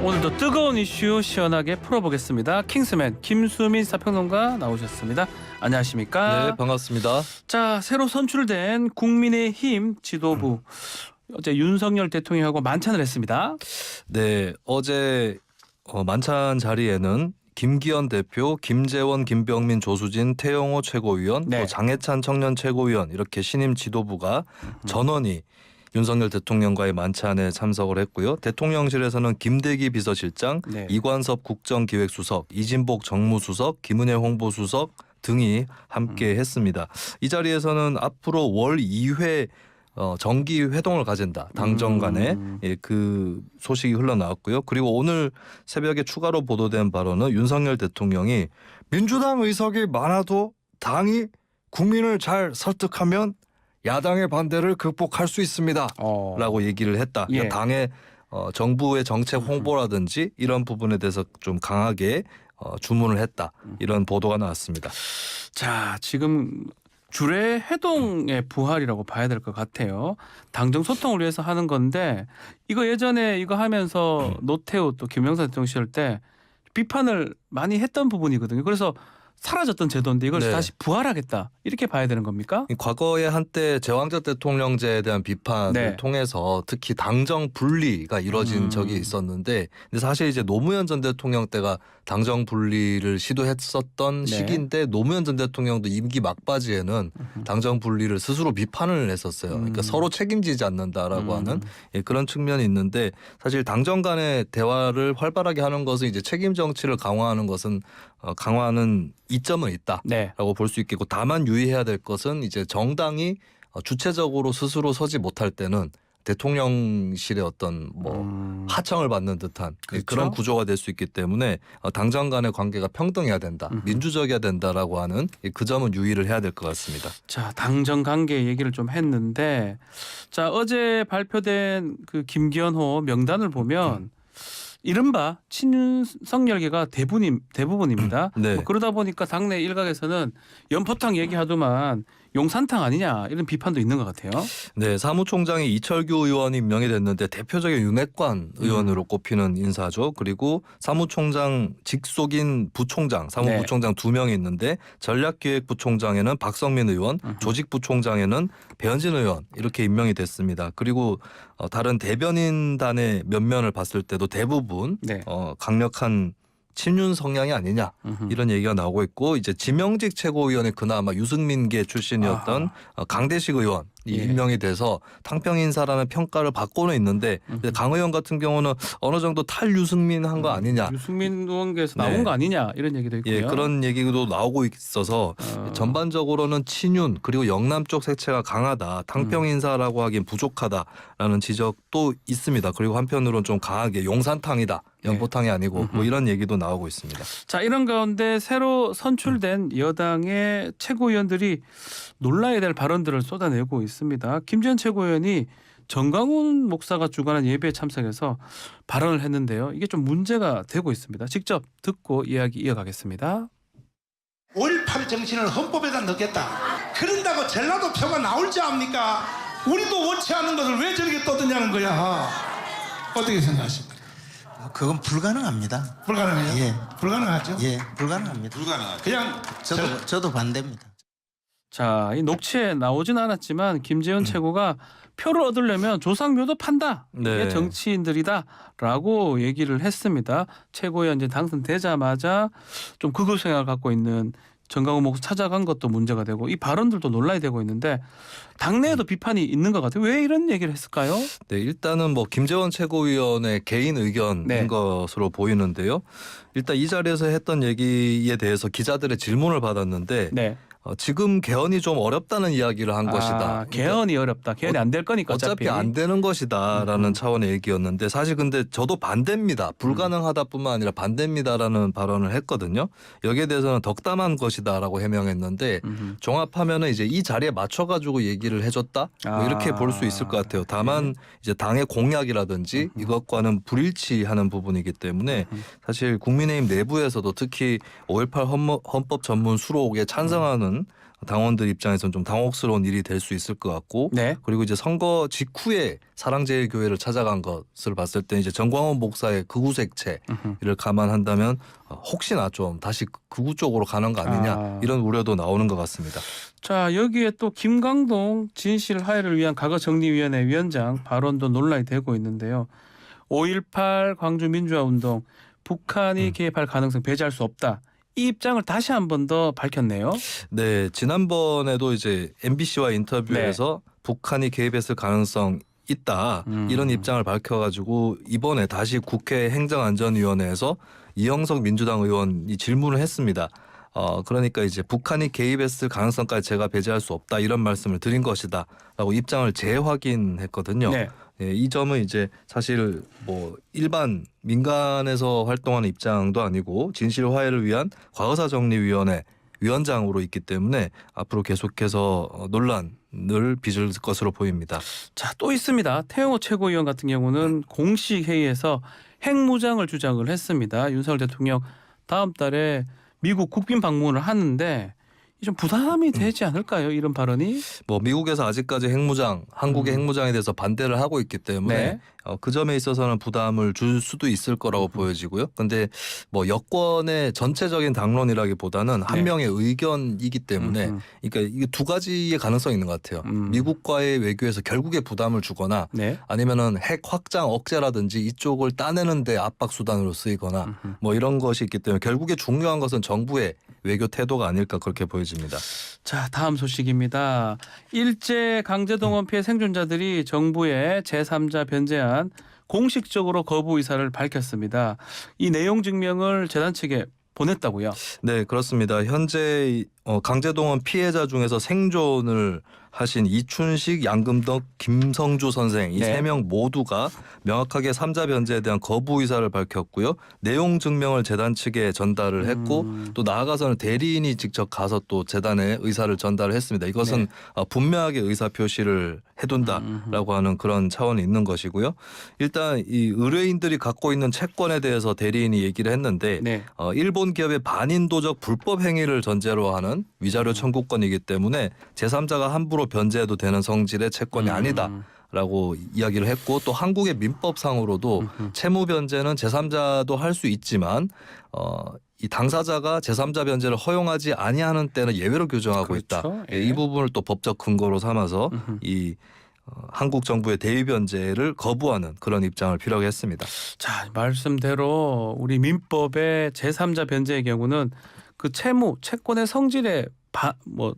오늘도 뜨거운 이슈 시원하게 풀어보겠습니다. 킹스맨 김수민 사평론가 나오셨습니다. 안녕하십니까? 네, 반갑습니다. 자, 새로 선출된 국민의힘 지도부 어제 윤석열 대통령하고 만찬을 했습니다. 네, 어제 만찬 자리에는 김기현 대표, 김재원, 김병민, 조수진, 태영호 최고위원, 네. 또 장해찬 청년 최고위원 이렇게 신임 지도부가 전원이 윤석열 대통령과의 만찬에 참석을 했고요. 대통령실에서는 김대기 비서실장, 네. 이관섭 국정기획수석, 이진복 정무수석, 김은혜 홍보수석 등이 함께 했습니다. 이 자리에서는 앞으로 월 2회 정기 회동을 가진다. 당정 간에 그 소식이 흘러나왔고요. 그리고 오늘 새벽에 추가로 보도된 바로는 윤석열 대통령이 민주당 의석이 많아도 당이 국민을 잘 설득하면 야당의 반대를 극복할 수 있습니다. 라고 얘기를 했다. 예. 그러니까 당의 정부의 정책 홍보라든지 이런 부분에 대해서 좀 강하게 주문을 했다. 이런 보도가 나왔습니다. 자, 지금 주례 회동의 부활이라고 봐야 될 것 같아요. 당정 소통을 위해서 하는 건데 이거 예전에 이거 하면서 노태우 또 김영삼 대통령 시절 때 비판을 많이 했던 부분이거든요. 그래서 사라졌던 제도인데 이걸 네. 다시 부활하겠다 이렇게 봐야 되는 겁니까? 과거에 한때 제왕적 대통령제에 대한 비판을 네. 통해서 특히 당정 분리가 이루어진 적이 있었는데 근데 사실 이제 노무현 전 대통령 때가 당정 분리를 시도했었던 네. 시기인데 노무현 전 대통령도 임기 막바지에는 당정 분리를 스스로 비판을 했었어요. 그러니까 서로 책임지지 않는다라고 하는 그런 측면이 있는데 사실 당정 간의 대화를 활발하게 하는 것은 이제 책임 정치를 강화하는 것은 강화하는 이점은 있다라고 네. 볼 수 있겠고 다만 유의해야 될 것은 이제 정당이 주체적으로 스스로 서지 못할 때는 대통령실의 어떤 하청을 받는 듯한 그렇죠. 그런 구조가 될 수 있기 때문에 당정 간의 관계가 평등해야 된다, 민주적이어야 된다라고 하는 그 점은 유의를 해야 될 것 같습니다. 자, 당정 관계 얘기를 좀 했는데 자, 어제 발표된 그 김기현호 명단을 보면 이른바 친윤석 열기가 대부분입니다. 네. 뭐 그러다 보니까 당내 일각에서는 연포탕 얘기하더만 용산탕 아니냐 이런 비판도 있는 것 같아요. 네, 사무총장이 이철규 의원이 임명이 됐는데 대표적인 윤핵관 의원으로 꼽히는 인사죠. 그리고 사무총장 직속인 부총장, 사무부총장 2명이 있는데 전략기획부총장에는 박성민 의원, 조직부총장에는 배현진 의원 이렇게 임명이 됐습니다. 그리고 다른 대변인단의 면면을 봤을 때도 대부분 네. 강력한 친윤 성향이 아니냐 이런 얘기가 나오고 있고 이제 지명직 최고위원회 그나마 유승민계 출신이었던 강대식 의원이 예. 임명이 돼서 탕평 인사라는 평가를 받고는 있는데 강 의원 같은 경우는 어느 정도 탈유승민한 거 아니냐. 유승민 의원께서 네. 나온 거 아니냐 이런 얘기도 있고요. 예, 그런 얘기도 나오고 있어서 전반적으로는 친윤 그리고 영남 쪽 색채가 강하다. 탕평 인사라고 하기엔 부족하다라는 지적도 있습니다. 그리고 한편으로는 좀 강하게 용산탕이다. 연포탕이 아니고 뭐 이런 얘기도 나오고 있습니다. 자, 이런 가운데 새로 선출된 여당의 최고위원들이 놀라야 될 발언들을 쏟아내고 있습니다. 김재현 최고위원이 정강훈 목사가 주관한 예배에 참석해서 발언을 했는데요. 이게 좀 문제가 되고 있습니다. 직접 듣고 이야기 이어가겠습니다. 5.18 정신을 헌법에다 넣겠다. 그런다고 전라도 표가 나올지 압니까? 우리도 원치 않는 것을 왜 저렇게 떠드냐는 거야. 어떻게 생각하십니까? 그건 불가능합니다. 불가능해요? 예. 불가능하죠? 예, 불가능합니다. 그냥 저도 반대입니다. 자, 이 녹취에 나오진 않았지만 김재현 최고가 표를 얻으려면 조상묘도 판다. 이게 네. 정치인들이다라고 얘기를 했습니다. 최고위원 이제 당선되자마자 좀 극우 생각을 갖고 있는 정강훈 목사 찾아간 것도 문제가 되고 이 발언들도 논란이 되고 있는데 당내에도 비판이 있는 것 같아요. 왜 이런 얘기를 했을까요? 네, 일단은 뭐 김재원 최고위원의 개인 의견인 네. 것으로 보이는데요. 일단 이 자리에서 했던 얘기에 대해서 기자들의 질문을 받았는데 네. 지금 개헌이 좀 어렵다는 이야기를 한 것이다. 개헌이 어렵다. 개헌이 안 될 거니까 어차피 안 되는 것이다라는 차원의 얘기였는데 사실 근데 저도 반대입니다. 불가능하다뿐만 아니라 반대입니다라는 발언을 했거든요. 여기에 대해서는 덕담한 것이다라고 해명했는데 종합하면은 이제 이 자리에 맞춰가지고 얘기를 해줬다 뭐 이렇게 볼 수 있을 것 같아요. 다만 이제 당의 공약이라든지 이것과는 불일치하는 부분이기 때문에 사실 국민의힘 내부에서도 특히 5.18 헌법 전문 수록에 찬성하는 이런 당원들 입장에서는 좀 당혹스러운 일이 될 수 있을 것 같고 네. 그리고 이제 선거 직후에 사랑제일교회를 찾아간 것을 봤을 때 이제 정광훈 목사의 극우색채를 감안한다면 혹시나 좀 다시 극우 쪽으로 가는 거 아니냐 아. 이런 우려도 나오는 것 같습니다. 자, 여기에 또 김광동 진실 화해를 위한 과거정리위원회 위원장 발언도 논란이 되고 있는데요. 5.18 광주 민주화운동 북한이 개입할 가능성 배제할 수 없다. 이 입장을 다시 한 번 더 밝혔네요. 네, 지난번에도 이제 MBC와 인터뷰에서 북한이 개입했을 가능성 있다 이런 입장을 밝혀가지고 이번에 다시 국회 행정안전위원회에서 이영석 민주당 의원이 질문을 했습니다. 그러니까 이제 북한이 개입했을 가능성까지 제가 배제할 수 없다 이런 말씀을 드린 것이다라고 입장을 재확인했거든요. 네. 예, 이 점은 이제 사실 뭐 일반 민간에서 활동하는 입장도 아니고 진실 화해를 위한 과거사정리위원회 위원장으로 있기 때문에 앞으로 계속해서 논란을 빚을 것으로 보입니다. 자, 또 있습니다. 태영호 최고위원 같은 경우는 공식 회의에서 핵무장을 주장을 했습니다. 윤석열 대통령 다음 달에 미국 국빈 방문을 하는데 좀 부담이 되지 않을까요? 이런 발언이? 뭐 미국에서 아직까지 한국의 핵무장에 대해서 반대를 하고 있기 때문에 네. 그 점에 있어서는 부담을 줄 수도 있을 거라고 보여지고요. 근데 뭐 여권의 전체적인 당론이라기보다는 한 네. 명의 의견이기 때문에 그러니까 이게 두 가지의 가능성이 있는 것 같아요. 미국과의 외교에서 결국에 부담을 주거나 네. 아니면은 핵 확장 억제라든지 이쪽을 따내는데 압박 수단으로 쓰이거나 뭐 이런 것이 있기 때문에 결국에 중요한 것은 정부의 외교 태도가 아닐까 그렇게 보여집니다. 자, 다음 소식입니다. 일제 강제동원 피해 생존자들이 정부의 제3자 변제안 공식적으로 거부 의사를 밝혔습니다. 이 내용 증명을 재단 측에 보냈다고요? 네, 그렇습니다. 현재 강제동원 피해자 중에서 생존을 하신 이춘식, 양금덕, 김성주 선생 이 네. 세 명 모두가 명확하게 3자 변제에 대한 거부 의사를 밝혔고요. 내용 증명을 재단 측에 전달을 했고 또 나아가서는 대리인이 직접 가서 또 재단에 의사를 전달을 했습니다. 이것은 분명하게 의사 표시를 해둔다라고 하는 그런 차원이 있는 것이고요. 일단 이 의뢰인들이 갖고 있는 채권에 대해서 대리인이 얘기를 했는데 네. 일본 기업의 반인도적 불법 행위를 전제로 하는 위자료 청구권이기 때문에 제3자가 함부로 변제해도 되는 성질의 채권이 아니다라고 이야기를 했고 또 한국의 민법상으로도 채무 변제는 제3자도 할 수 있지만 이 당사자가 제3자 변제를 허용하지 아니하는 때는 예외로 규정하고 그렇죠. 있다. 예. 이 부분을 또 법적 근거로 삼아서 이 한국 정부의 대위 변제를 거부하는 그런 입장을 피력을 했습니다. 자, 말씀대로 우리 민법의 제3자 변제의 경우는 그 채권의 성질에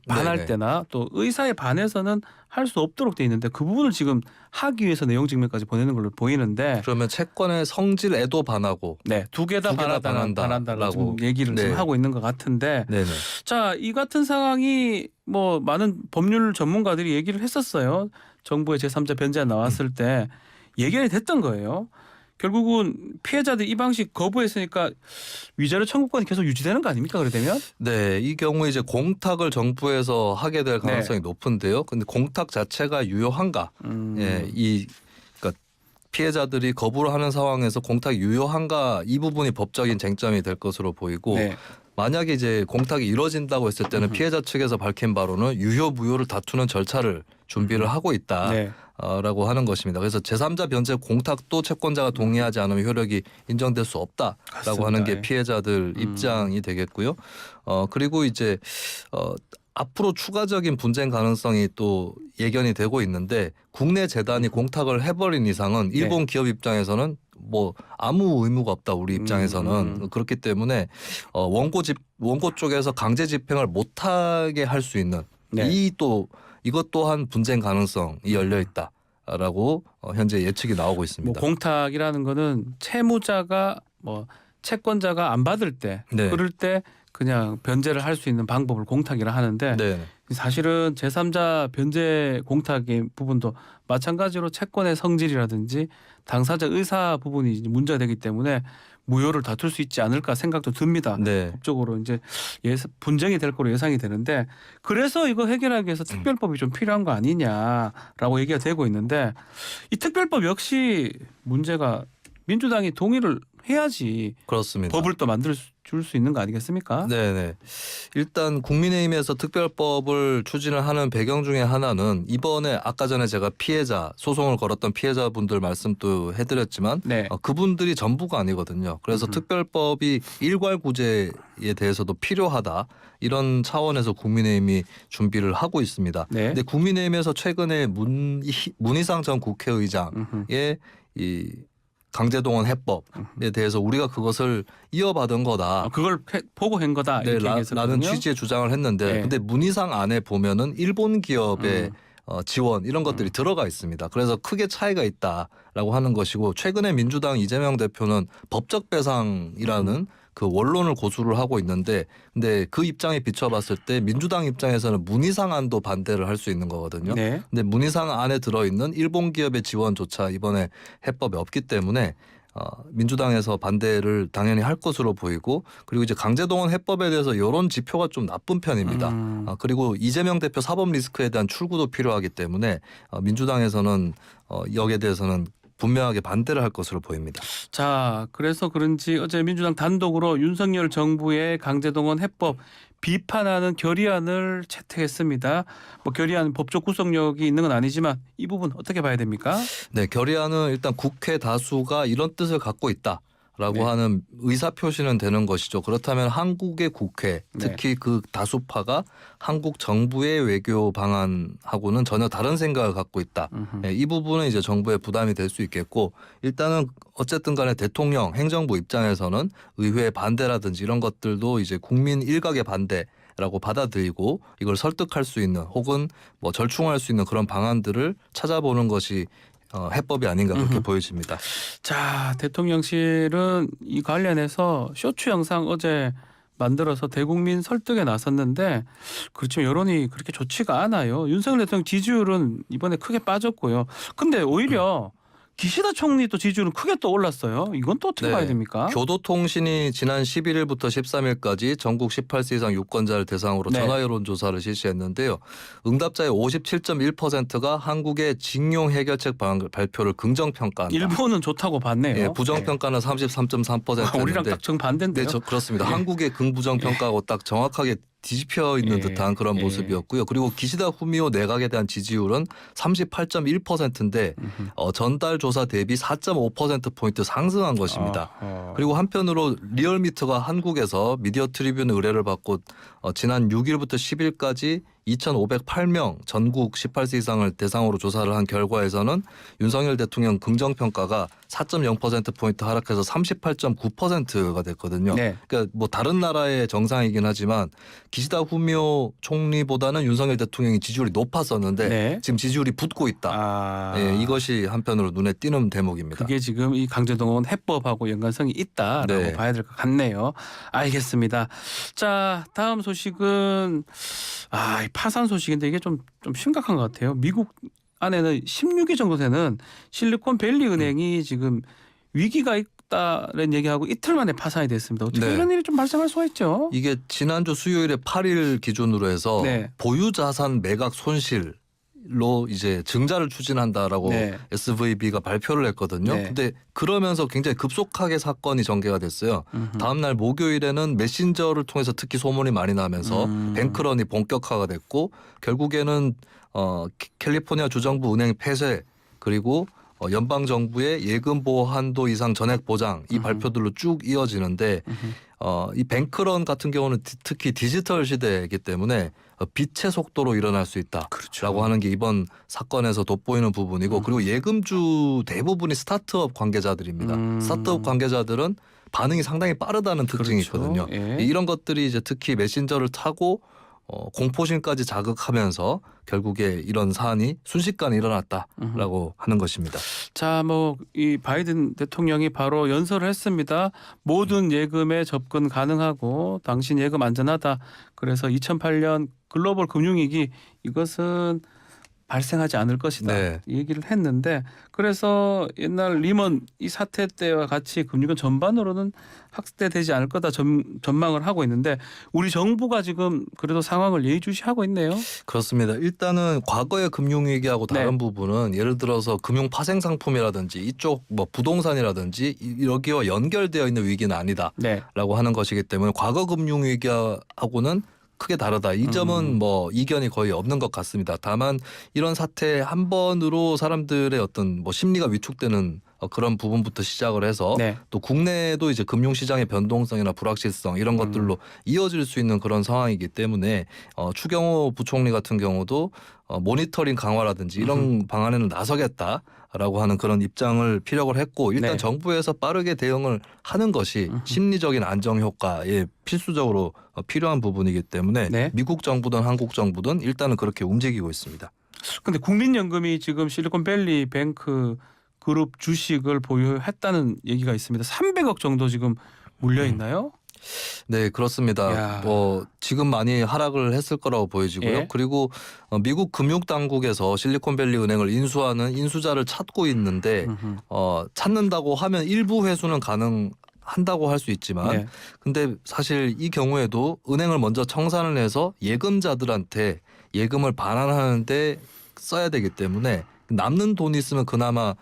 반할 네네. 때나 또 의사에 반해서는 할 수 없도록 돼 있는데 그 부분을 지금 하기 위해서 내용 증명까지 보내는 걸로 보이는데 그러면 채권의 성질에도 반하고 네, 두 개 다 두개다 반한다라고 지금 반한다라고. 얘기를 네. 지금 하고 있는 것 같은데 네네. 자, 이 같은 상황이 뭐 많은 법률 전문가들이 얘기를 했었어요. 정부의 제3자 변제안 나왔을 때 얘기가 됐던 거예요. 결국은 피해자들이 이 방식 거부했으니까 위자료 청구권이 계속 유지되는 거 아닙니까? 그래 되면? 네, 이 경우에 이제 공탁을 정부에서 하게 될 가능성이 높은데요. 근데 공탁 자체가 유효한가? 예, 그러니까 피해자들이 거부를 하는 상황에서 공탁이 유효한가 이 부분이 법적인 쟁점이 될 것으로 보이고 네. 만약에 이제 공탁이 이루어진다고 했을 때는 피해자 측에서 밝힌 바로는 유효 무효를 다투는 절차를 준비를 하고 있다. 네. 라고 하는 것입니다. 그래서 제3자 변제 공탁도 채권자가 동의하지 않으면 효력이 인정될 수 없다라고 맞습니다. 하는 예. 게 피해자들 입장이 되겠고요. 그리고 이제 앞으로 추가적인 분쟁 가능성이 또 예견이 되고 있는데 국내 재단이 공탁을 해버린 이상은 일본 기업 입장에서는 뭐 아무 의무가 없다 우리 입장에서는 그렇기 때문에 원고 쪽에서 강제 집행을 못하게 할 수 있는 네. 이것 또한 분쟁 가능성이 열려 있다라고 현재 예측이 나오고 뭐 있습니다. 공탁이라는 거는 채무자가 채권자가 안 받을 때 네. 그럴 때 그냥 변제를 할 수 있는 방법을 공탁이라 하는데 네. 사실은 제3자 변제 공탁의 부분도 마찬가지로 채권의 성질이라든지 당사자 의사 부분이 문제가 되기 때문에 무효를 다툴 수 있지 않을까 생각도 듭니다. 네. 법적으로 이제 분쟁이 될 거로 예상이 되는데 그래서 이거 해결하기 위해서 특별법이 좀 필요한 거 아니냐라고 얘기가 되고 있는데 이 특별법 역시 문제가 민주당이 동의를 해야지 그렇습니다. 법을 또 만들 줄 수 있는 거 아니겠습니까? 네네. 일단 국민의힘에서 특별법을 추진을 하는 배경 중에 하나는 이번에 아까 전에 제가 피해자 소송을 걸었던 피해자분들 말씀도 해드렸지만 네. 그분들이 전부가 아니거든요. 그래서 특별법이 일괄구제에 대해서도 필요하다 이런 차원에서 국민의힘이 준비를 하고 있습니다. 네. 근데 국민의힘에서 최근에 문희상 전 국회의장의 이 강제동원 해법에 대해서 우리가 그것을 이어받은 거다. 그걸 보고 한 거다 네, 이렇게 라는 얘기했었거든요. 취지의 주장을 했는데 네. 근데 문희상 안에 보면은 일본 기업의 지원 이런 것들이 들어가 있습니다. 그래서 크게 차이가 있다라고 하는 것이고 최근에 민주당 이재명 대표는 법적 배상이라는 그 원론을 고수를 하고 있는데 근데 그 입장에 비춰봤을 때 민주당 입장에서는 문희상 안도 반대를 할 수 있는 거거든요. 네. 근데 문희상 안에 들어있는 일본 기업의 지원조차 이번에 해법에 없기 때문에 민주당에서 반대를 당연히 할 것으로 보이고 그리고 이제 강제동원 해법에 대해서 여론 지표가 좀 나쁜 편입니다. 그리고 이재명 대표 사법 리스크에 대한 출구도 필요하기 때문에 민주당에서는 여기에 대해서는 분명하게 반대를 할 것으로 보입니다. 자, 그래서 그런지 어제 민주당 단독으로 윤석열 정부의 강제동원 해법 비판하는 결의안을 채택했습니다. 뭐 결의안 법적 구속력이 있는 건 아니지만 이 부분 어떻게 봐야 됩니까? 네, 결의안은 일단 국회 다수가 이런 뜻을 갖고 있다. 라고 네. 하는 의사 표시는 되는 것이죠. 그렇다면 한국의 국회, 특히 그 다수파가 한국 정부의 외교 방안하고는 전혀 다른 생각을 갖고 있다. 네, 이 부분은 이제 정부의 부담이 될 수 있겠고 일단은 어쨌든 간에 대통령, 행정부 입장에서는 의회의 반대라든지 이런 것들도 이제 국민 일각의 반대라고 받아들이고 이걸 설득할 수 있는 혹은 뭐 절충할 수 있는 그런 방안들을 찾아보는 것이 해법이 아닌가 그렇게 보여집니다. 자, 대통령실은 이 관련해서 쇼츠 영상 어제 만들어서 대국민 설득에 나섰는데 그렇지만 여론이 그렇게 좋지가 않아요. 윤석열 대통령 지지율은 이번에 크게 빠졌고요. 근데 오히려 기시다 총리 또 지지율은 크게 또 올랐어요. 이건 또 어떻게 네. 봐야 됩니까? 교도통신이 지난 11일부터 13일까지 전국 18세 이상 유권자를 대상으로 네. 전화여론조사를 실시했는데요. 응답자의 57.1%가 한국의 징용 해결책 발표를 긍정평가한다. 일본은 좋다고 봤네요. 예, 부정평가는 33.3%였는데 우리랑 딱 정반대인데요. 네, 그렇습니다. 예. 한국의 긍부정평가하고 딱 정확하게 뒤집혀 있는 예. 듯한 그런 예. 모습이었고요. 그리고 기시다 후미오 내각에 대한 지지율은 38.1%인데 전달 조사 대비 4.5%포인트 상승한 것입니다. 그리고 한편으로 리얼미터가 한국에서 미디어 트리뷴 의뢰를 받고 지난 6일부터 10일까지 2,508명 전국 18세 이상을 대상으로 조사를 한 결과에서는 윤석열 대통령 긍정평가가 4.0%포인트 하락해서 38.9%가 됐거든요. 네. 그러니까 뭐 다른 나라의 정상이긴 하지만 기시다 후미오 총리보다는 윤석열 대통령이 지지율이 높았었는데 네. 지금 지지율이 붙고 있다. 예, 이것이 한편으로 눈에 띄는 대목입니다. 그게 지금 이 강제동원 해법하고 연관성이 있다라고 네. 봐야 될 것 같네요. 알겠습니다. 자, 다음 소식은 이 파산 소식인데 이게 좀 심각한 것 같아요. 미국 안에는 16위 정도 되는 실리콘밸리 은행이 지금 위기가 있다는 얘기하고 이틀 만에 파산이 됐습니다. 어떻게 네. 이런 일이 좀 발생할 수가 있죠? 이게 지난주 수요일에 8일 기준으로 해서 네. 보유자산 매각 손실로 이제 증자를 추진한다라고 네. SVB가 발표를 했거든요. 네. 근데 그러면서 굉장히 급속하게 사건이 전개가 됐어요. 다음 날 목요일에는 메신저를 통해서 특히 소문이 많이 나면서 뱅크런이 본격화가 됐고 결국에는 캘리포니아 주정부 은행 폐쇄 그리고 연방 정부의 예금 보호 한도 이상 전액 보장 이 발표들로 쭉 이어지는데 이 뱅크런 같은 경우는 특히 디지털 시대이기 때문에 빛의 속도로 일어날 수 있다라고 그렇죠. 하는 게 이번 사건에서 돋보이는 부분이고 그리고 예금주 대부분이 스타트업 관계자들입니다. 스타트업 관계자들은 반응이 상당히 빠르다는 특징이 그렇죠. 있거든요. 예. 이런 것들이 이제 특히 메신저를 타고 공포심까지 자극하면서 결국에 이런 사안이 순식간에 일어났다라고 하는 것입니다. 자, 뭐 이 바이든 대통령이 바로 연설을 했습니다. 모든 예금에 접근 가능하고 당신 예금 안전하다. 그래서 2008년 글로벌 금융위기 이것은 발생하지 않을 것이다 네. 얘기를 했는데 그래서 옛날 리먼 이 사태 때와 같이 금융권 전반으로는 확대되지 않을 거다 전망을 하고 있는데 우리 정부가 지금 그래도 상황을 예의주시하고 있네요. 그렇습니다. 일단은 과거의 금융위기하고 다른 네. 부분은 예를 들어서 금융 파생 상품이라든지 이쪽 뭐 부동산이라든지 여기와 연결되어 있는 위기는 아니다라고 네. 하는 것이기 때문에 과거 금융위기하고는 크게 다르다. 이 점은 뭐 이견이 거의 없는 것 같습니다. 다만 이런 사태 한 번으로 사람들의 어떤 뭐 심리가 위축되는 그런 부분부터 시작을 해서 네. 또 국내에도 이제 금융시장의 변동성이나 불확실성 이런 것들로 이어질 수 있는 그런 상황이기 때문에 추경호 부총리 같은 경우도 모니터링 강화라든지 이런 방안에는 나서겠다라고 하는 그런 입장을 피력을 했고 일단 네. 정부에서 빠르게 대응을 하는 것이 심리적인 안정 효과에 필수적으로 필요한 부분이기 때문에 네. 미국 정부든 한국 정부든 일단은 그렇게 움직이고 있습니다. 근데 국민연금이 지금 실리콘밸리 뱅크 그룹 주식을 보유했다는 얘기가 있습니다. 300억 정도 지금 물려 있나요? 네, 그렇습니다. 야. 뭐 지금 많이 하락을 했을 거라고 보여지고요. 예. 그리고 미국 금융 당국에서 실리콘밸리 은행을 인수하는 인수자를 찾고 있는데 찾는다고 하면 일부 회수는 가능한다고 할 수 있지만 네. 근데 사실 이 경우에도 은행을 먼저 청산을 해서 예금자들한테 예금을 반환하는데 써야 되기 때문에 남는 돈이 있으면 그나마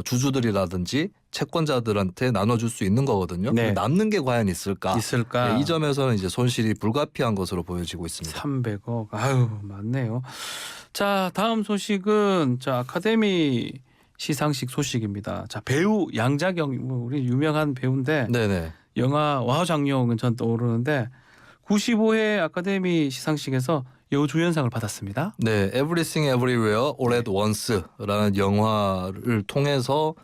주주들이라든지 채권자들한테 나눠줄 수 있는 거거든요. 네. 근데 남는 게 과연 있을까? 있을까? 네, 이 점에서는 이제 손실이 불가피한 것으로 보여지고 있습니다. 300억. 아유, 맞네요. 자, 다음 소식은 자, 아카데미 시상식 소식입니다. 자, 배우 양자경 우리 유명한 배우인데 네네. 영화 와우장룡은 전 떠오르는데 95회 아카데미 시상식에서 여우주연상을 받았습니다. 네, Everything Everywhere All at Once라는 영화를 통해서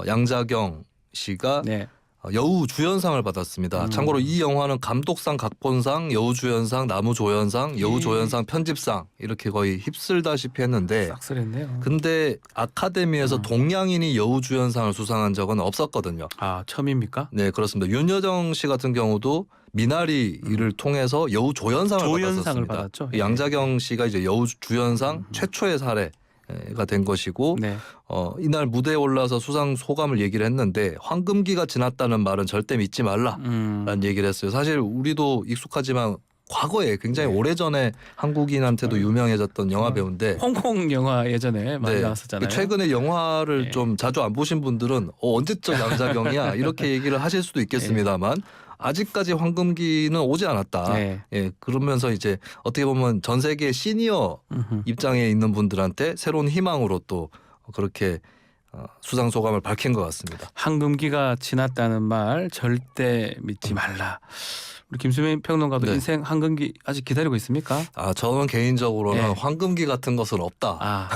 양자경 씨가 네. 여우 주연상을 받았습니다. 참고로 이 영화는 감독상, 각본상, 여우 주연상, 나무 조연상, 여우 조연상, 편집상 이렇게 거의 휩쓸다시피 했는데 싹쓸했네요. 근데 아카데미에서 동양인이 여우 주연상을 수상한 적은 없었거든요. 아, 처음입니까? 네, 그렇습니다. 윤여정 씨 같은 경우도 미나리를 통해서 여우 조연상을 조연상을 받았습니다. 받았죠. 예. 양자경 씨가 이제 여우 주연상 최초의 사례가 된 것이고 네. 이날 무대에 올라서 수상 소감을 얘기를 했는데 황금기가 지났다는 말은 절대 믿지 말라라는 얘기를 했어요. 사실 우리도 익숙하지만 과거에 굉장히 네. 오래전에 한국인한테도 유명해졌던 영화 배우인데 홍콩 영화 예전에 많이 네. 나왔었잖아요. 최근에 영화를 네. 좀 자주 안 보신 분들은 언제적 양자경이야 이렇게 얘기를 하실 수도 있겠습니다만 아직까지 황금기는 오지 않았다. 네. 예, 그러면서 이제 어떻게 보면 전 세계 시니어 입장에 있는 분들한테 새로운 희망으로 또 그렇게 수상 소감을 밝힌 것 같습니다. 황금기가 지났다는 말 절대 믿지 말라. 우리 김수민 평론가도 네. 인생 황금기 아직 기다리고 있습니까? 저는 개인적으로는 네. 황금기 같은 것은 없다라고 아,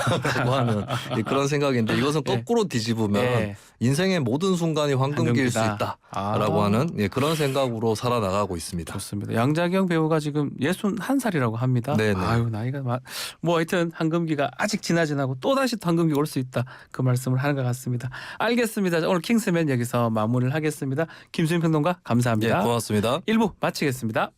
하는 그런 생각인데 이것은 네. 거꾸로 뒤집으면 네. 인생의 모든 순간이 황금기일 수 황금기다. 있다라고 아. 하는 그런 생각으로 살아나가고 있습니다. 좋습니다. 양자경 배우가 지금 61살이라고 합니다. 네네. 아유, 나이가 뭐 하여튼 황금기가 아직 지나지 않고 또 다시 황금기 올 수 있다. 그 말씀을 하는 것 같습니다. 알겠습니다. 오늘 킹스맨 여기서 마무리를 하겠습니다. 김수민 평론가 감사합니다. 고맙습니다. 1부 마치겠습니다.